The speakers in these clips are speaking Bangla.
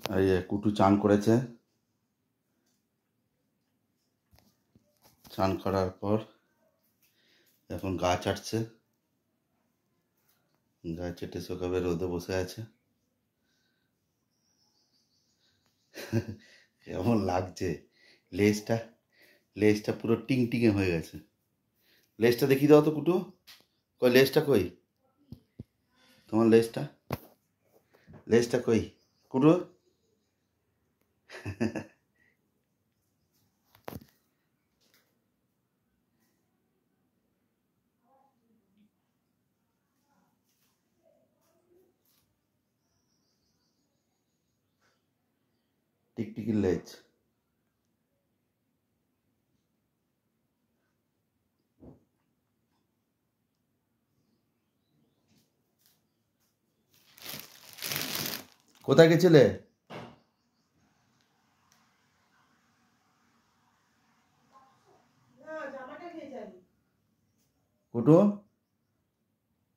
এই যে কুটু চান করেছে, চান করার পর এখন গা চাটছে, গা চেটে সকালে রোদে বসে আছে। কেমন লাগছে লেজটা, লেজটা পুরো টিং টিঙে হয়ে গেছে। লেজটা দেখিয়ে দাও তো কুটু, কই লেজটা কই তোমার, লেজটা লেজটা কই কুটু? টিকটিকির লেজ। কোথায় গেছিলে? কুটু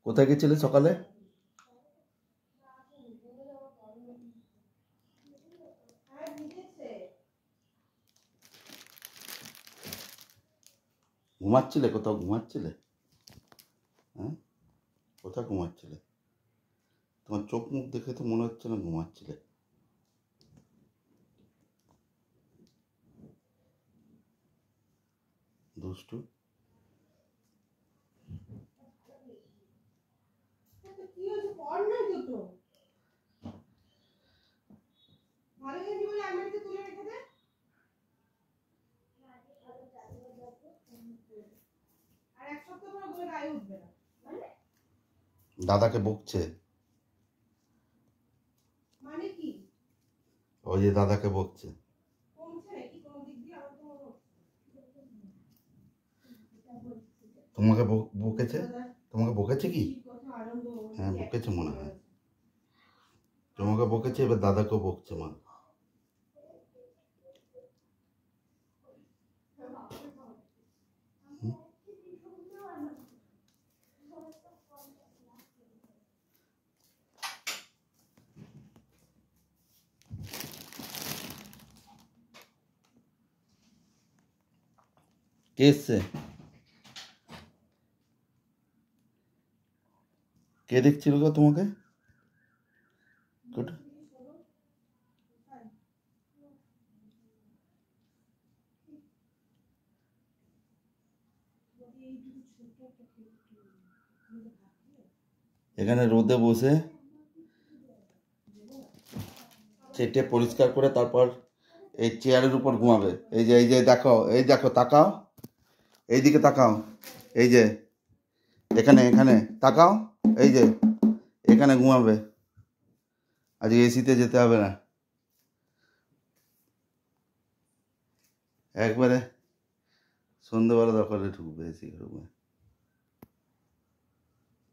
কোথায় গেছিলে সকালে? ঘুমাচ্ছিলে? কোথাও ঘুমাচ্ছিলে? হ্যাঁ, কোথায় ঘুমাচ্ছিলে? তোমার চোখ মুখ দেখে তো মনে হচ্ছে না ঘুমাচ্ছিলে। দুষ্টু। দাদাকে বকছে, ওই যে দাদাকে বকছে। তোমাকে বকেছে? তোমাকে বকেছে কি? হ্যাঁ বকেছে মনে হয়, তোমাকে বকেছে, এবার দাদাকেও বকছে মা। কে এসছে? কে দেখছিল গো তোমাকে? এখানে রোদে বসে চেটে পরিষ্কার করে তারপর এই চেয়ারের উপর ঘুমাবে। এই যে দেখো, এই দেখো, তাকাও, এইদিকে তাকাও, এই যে এখানে এখানে তাকাও, এই যে এখানে ঘুমাবে। আজকে এসিতে যেতে হবে না, একবারে সন্ধ্যেবেলা দরকারে ঢুকবে এসি রুমে।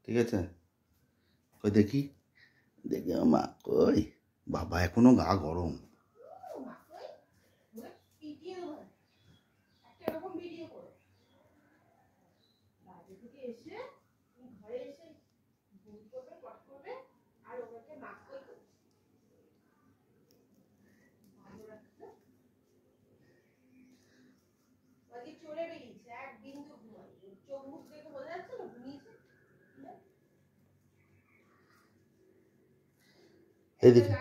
ঠিক আছে, ওই দেখি দেখি মা কই, বাবা এখনো গা গরম। এইদিকে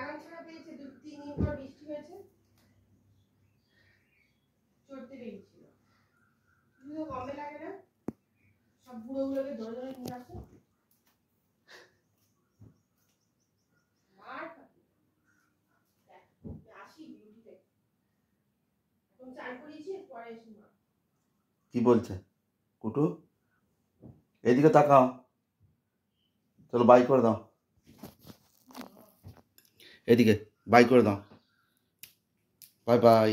কি বলছে কুটু? এইদিকে তাকাও, চলো বাই করে দাও, এদিকে বাই করে দাও, বাই বাই।